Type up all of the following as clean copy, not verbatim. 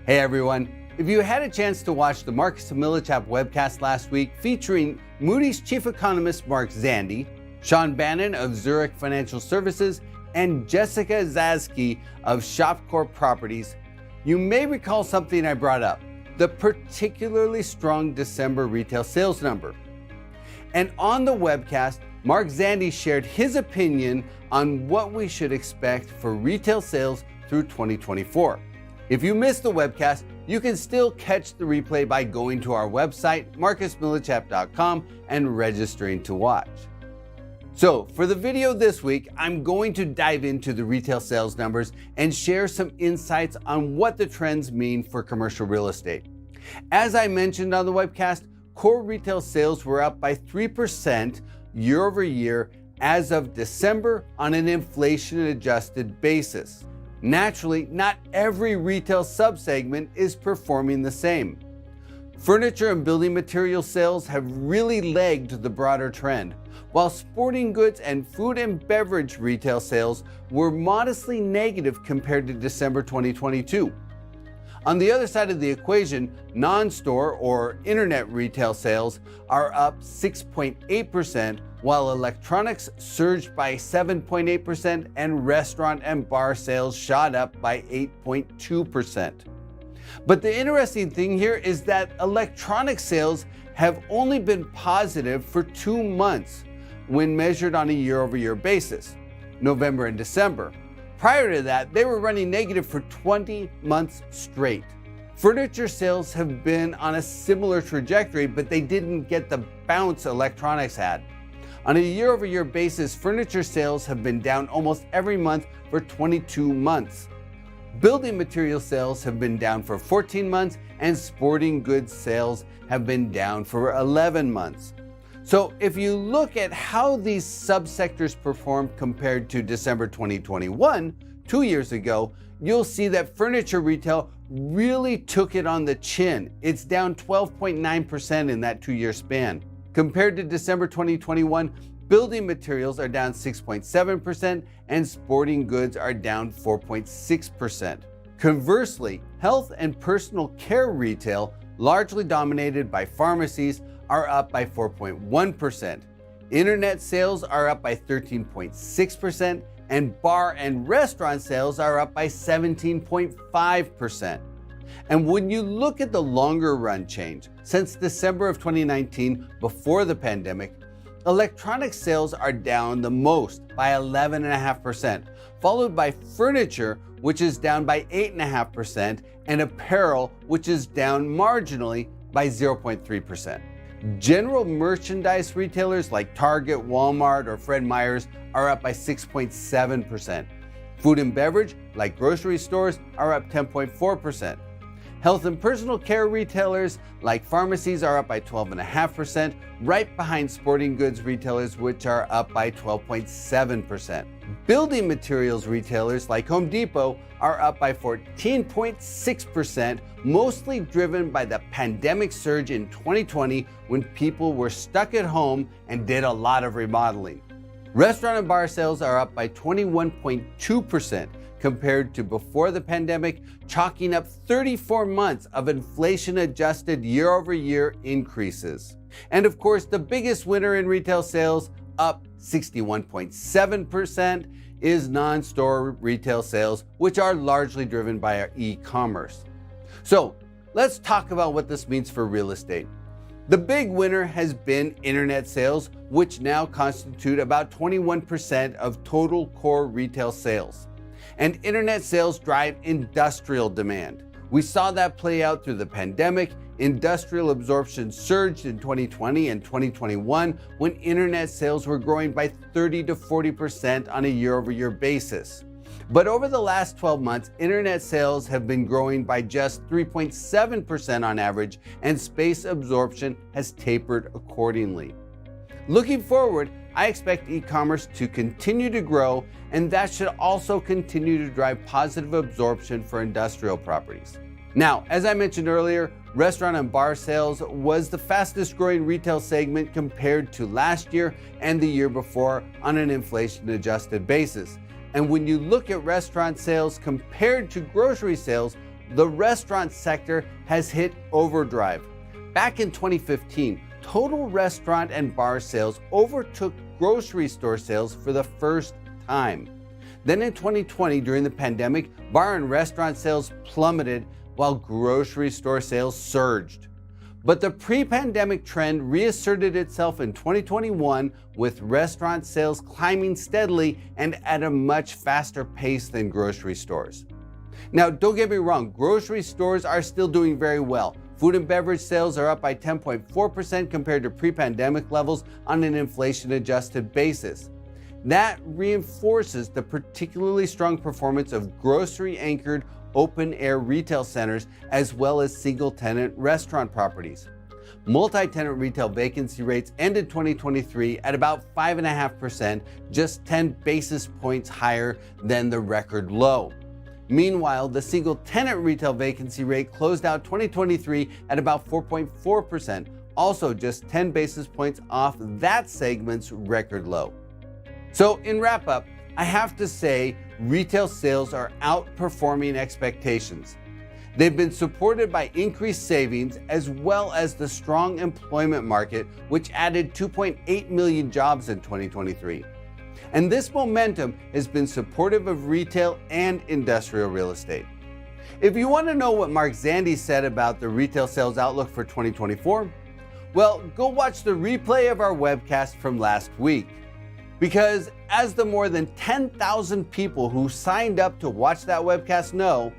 Hey everyone, if you had a chance to watch the Marcus and Millichap webcast last week featuring Moody's chief economist Mark Zandi, Sean Bannon of Zurich Financial Services, and Jessica Zaski of Shopcorp Properties, you may recall something I brought up, the particularly strong December retail sales number. And on the webcast, Mark Zandi shared his opinion on what we should expect for retail sales through 2024. If you missed the webcast, you can still catch the replay by going to our website, marcusmillichap.com, and registering to watch. So for the video this week, I'm going to dive into the retail sales numbers and share some insights on what the trends mean for commercial real estate. As I mentioned on the webcast, core retail sales were up by 3% year over year as of December on an inflation-adjusted basis. Naturally, not every retail subsegment is performing the same. Furniture and building material sales have really lagged the broader trend, while sporting goods and food and beverage retail sales were modestly negative compared to December 2022. On the other side of the equation, non-store or internet retail sales are up 6.8%, while electronics surged by 7.8% and restaurant and bar sales shot up by 8.2%. But the interesting thing here is that electronic sales have only been positive for 2 months when measured on a year-over-year basis, November and December. Prior to that, they were running negative for 20 months straight. Furniture sales have been on a similar trajectory, but they didn't get the bounce electronics had. On a year-over-year basis, furniture sales have been down almost every month for 22 months. Building material sales have been down for 14 months, and sporting goods sales have been down for 11 months. So if you look at how these subsectors performed compared to December 2021, 2 years ago, you'll see that furniture retail really took it on the chin. It's down 12.9% in that 2-year span. Compared to December 2021, building materials are down 6.7% and sporting goods are down 4.6%. Conversely, health and personal care retail, largely dominated by pharmacies, are up by 4.1%. Internet sales are up by 13.6%, and bar and restaurant sales are up by 17.5%. And when you look at the longer run change, since December of 2019, before the pandemic, electronic sales are down the most by 11.5%, followed by furniture, which is down by 8.5%, and apparel, which is down marginally by 0.3%. General merchandise retailers like Target, Walmart, or Fred Meyer's are up by 6.7%. Food and beverage, like grocery stores, are up 10.4%. Health and personal care retailers like pharmacies are up by 12.5%, right behind sporting goods retailers, which are up by 12.7%. Building materials retailers like Home Depot are up by 14.6%, mostly driven by the pandemic surge in 2020 when people were stuck at home and did a lot of remodeling. Restaurant and bar sales are up by 21.2% compared to before the pandemic, chalking up 34 months of inflation-adjusted year-over-year increases. And of course, the biggest winner in retail sales, up 61.7%, is non-store retail sales, which are largely driven by our e-commerce. So let's talk about what this means for real estate. The big winner has been internet sales, which now constitute about 21% of total core retail sales. And internet sales drive industrial demand. We saw that play out through the pandemic. Industrial absorption surged in 2020 and 2021 when internet sales were growing by 30 to 40% on a year-over-year basis. But over the last 12 months, internet sales have been growing by just 3.7% on average, and space absorption has tapered accordingly. Looking forward, I expect e-commerce to continue to grow, and that should also continue to drive positive absorption for industrial properties. Now, as I mentioned earlier, restaurant and bar sales was the fastest growing retail segment compared to last year and the year before on an inflation-adjusted basis. And when you look at restaurant sales compared to grocery sales, the restaurant sector has hit overdrive. Back in 2015, total restaurant and bar sales overtook grocery store sales for the first time. Then in 2020, during the pandemic, bar and restaurant sales plummeted while grocery store sales surged. But the pre-pandemic trend reasserted itself in 2021 with restaurant sales climbing steadily and at a much faster pace than grocery stores. Now, don't get me wrong, grocery stores are still doing very well. Food and beverage sales are up by 10.4% compared to pre-pandemic levels on an inflation-adjusted basis. That reinforces the particularly strong performance of grocery-anchored open-air retail centers as well as single-tenant restaurant properties. Multi-tenant retail vacancy rates ended 2023 at about 5.5%, just 10 basis points higher than the record low. Meanwhile, the single-tenant retail vacancy rate closed out 2023 at about 4.4%, also just 10 basis points off that segment's record low. So in wrap-up, I have to say retail sales are outperforming expectations. They've been supported by increased savings as well as the strong employment market, which added 2.8 million jobs in 2023. And this momentum has been supportive of retail and industrial real estate. If you want to know what Mark Zandi said about the retail sales outlook for 2024, well, go watch the replay of our webcast from last week. Because as the more than 10,000 people who signed up to watch that webcast know,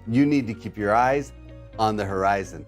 you need to keep your eyes on the horizon.